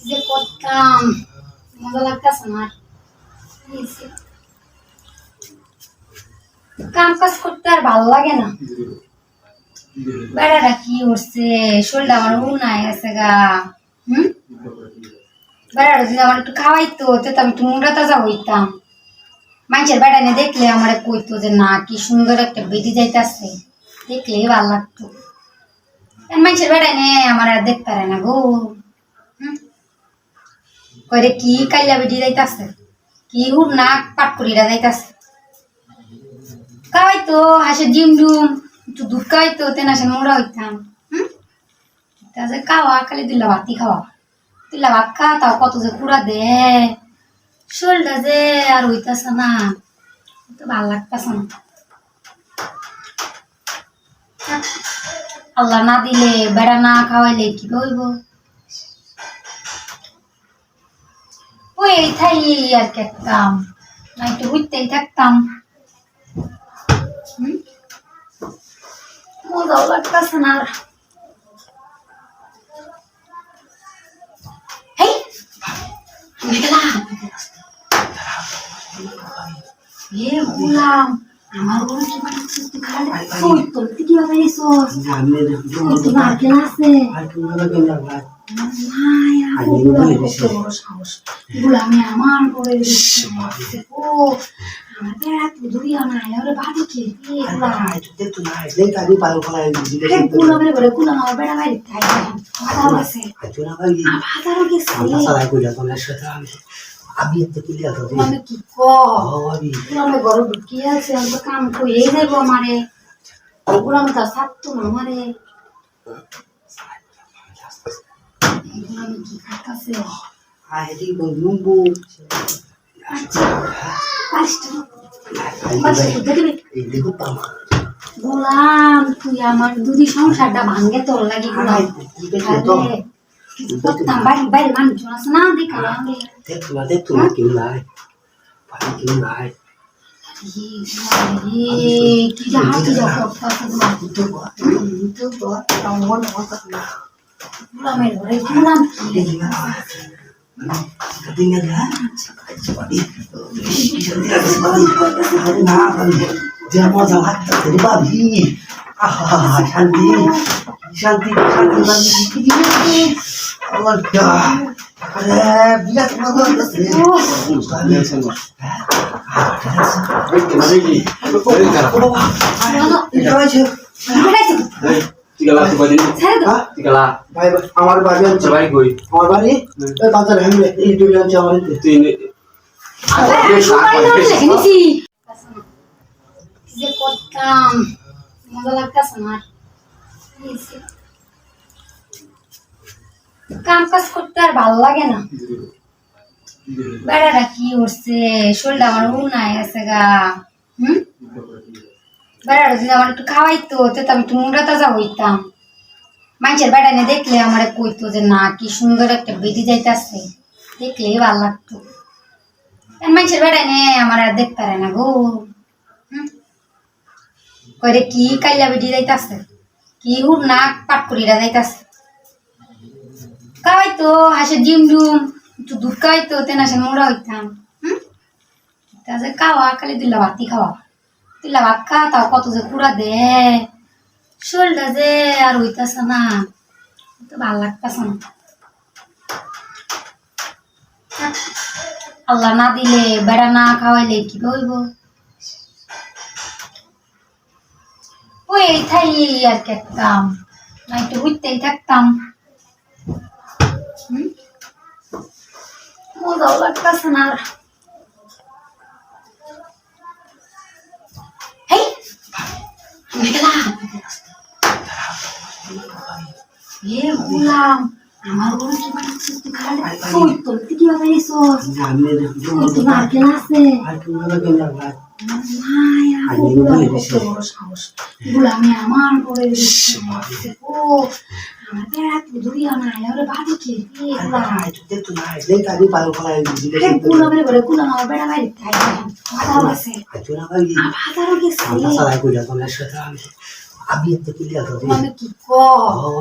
যে করতাম মজা লাগতেছে না কাম কাজ করতে আর ভালো লাগে না বেড়াটা কি করছে শরীরটা আমার উনায় আছে গা বেড়াটা যদি আমার একটু খাওয়াইতো তো আমি একটু মুন্ডা তাজা হইতাম মানুষের বেড়া নিয়ে দেখলে আমার কইতো যে না কি সুন্দর একটা বেটি যাইতেছে দেখলে ভালো লাগতো মানুষের বেড়া নিয়ে আমার আর দেখতে পারে না গো কইরে কি কাইলা বেটি যাইতেছে কি হুর না পাট করিরা যাইতেছে খাওয়াইতো হাসে ডিম ডুম একটু দুধ খাওয়াইতো তেনা সে মোড়া হইতাম তাহলে খাওয়া খালি দিল্লা ভাতই খাওয়া দিল্লা ভাত খা তাও কত যে কুড়া দে শরীরটা যে আর হইতাছে না তো ভালো লাগতেছে না আল্লাহ না দিলে বেড়া না খাওয়াইলে কি হইব ওই থাই আর কি একটাম না একটু বুঝতেই থাকতাম মজাও লাগতেছে না গুলাম আমার ওর কি বানাচ্ছিস তুই খালি তুই তোর কি ভাবে এসো তুই মার্কেট আছে গুলামে আমার পরে ও আমার বেড়া তুই দুরিয়া না ওরে বাড়ি খেয়ে গুলামের বলে গুলাম আমার বেড়া বাড়ি বাজার আছে বাজারও গেছে আমি তো কি লিয়া তো আমি কি কো আমি ঘরে ঢুকি আছে আমি তো কাম কইরে দেব আমারে ওগুলো আমি তো ছাড়তো না আমারে আমি কি খাইতাছে আয় দি বলবো আচ্ছা পাঁচটা এই দেখো পামা গোলাম তুই আমার দুদি সংসারটা ভাঙে তোর লাগি গোলাম করতাম বাইরে মানুষ আছে না দেখলাম দেখতো না কেউ নাই পানি কেউ নাই কি জাহাজ যা করতা তো গোলামের ঘরে গোলাম দিনে না যে মজা লাগতো রে বাবি আহা শান্তি শান্তি শান্তি বাবি Allah dah. Ada biar mama terus. আমার বাড়ি হচ্ছে বাড়ি কই আমার বাড়ি এই বাজার হেমলে এই দুই হচ্ছে আমার তিন যে করতাম মজা লাগতেছে না কাম কাজ করতে আর ভালো লাগে না বেড়াটা কি করছে শরীরটা আমার উনায় আছে গা বেড়াটা যদি আমার একটু খাওয়াইতো তো আমি একটু মুন্ডা তাজা হইতাম মানুষের বেড়া নিয়ে দেখলে আমার কইতো যে না কি সুন্দর একটা বেটি যাইতেছে দেখলে ভালো লাগতো মানুষের বেড়া নিয়ে আমার আর দেখতে পারে না গো কইরে কি কাইলা বেটি যাইতেছে কি হুর না পাট করিরা যাইতেছে খাওয়াইতো হাসে ডিম ডুম একটু দুধ খাওয়াইতো তেনা সে মোড়া হইতাম তাহলে খাওয়া খালি দিল্লা ভাতই খাওয়া দিল্লা ভাত খা তাও কত যে কুড়া দে শরীরটা যে আর হইতাছে না তো ভালো লাগতেছে না আল্লাহ না দিলে বেড়া না খাওয়াইলে কি হইব ওই থাই আর কি একটাম না একটু বুঝতেই থাকতাম মজাও লাগতেছে না গুলাম আমার ওর কি বানাচ্ছিস তুই খালি তুই তোর কি ভাবে এসো তুই মার্কেট আছে গুলামে আমার পরে ও আমার বেড়া তুই দুরিয়া না ওরে বাড়ি খেয়ে গুলামের বলে গুলাম আমার বেড়া বাড়ি বাজারও আছে বাজারও গেছে আমি তো কি লিয়া তো আমি কি ক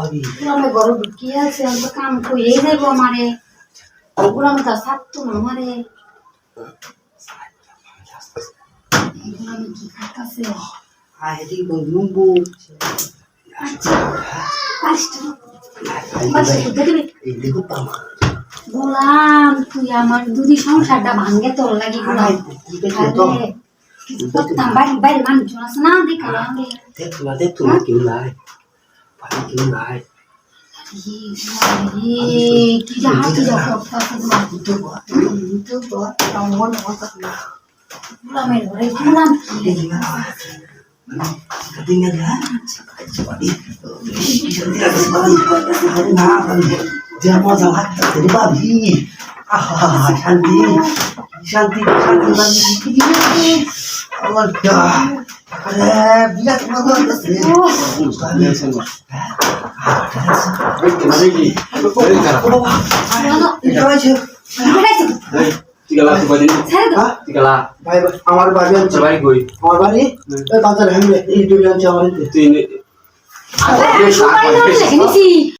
আমি পুরানো ঘর ঢুকি আছে আমি কাম কইরে যাইব আমারে পুরানো তো সাততো না আমারে আমি কি খাইতাছে আই হেডি কো নুম্বু এই দেখো পামা গোলাম তুই আমার দুদি সংসারটা ভাঙ্গে তোর লাগি গোলাম কি দেখো তো করতাম বাইরে বাইরে মানুষজন আছে না দেখা লাগে দেখো না কেউ নাই পানি কেউ নাই কি হাতি যা করতাছে গোলামের ঘরে গোলাম কি Ketinggalan ya? Dia mau jalan jadi babi. Cantik, cantik, cantik babi. Allah dah. Biar kemana sih? Itu aja. Tiga lah tuh tiga lah. ভাই আমার বাড়ি আছে Coba gue. আমার বাড়ি এই বাজার হ্যাংলে এই দুই আছে আমার Itu ini. Ada,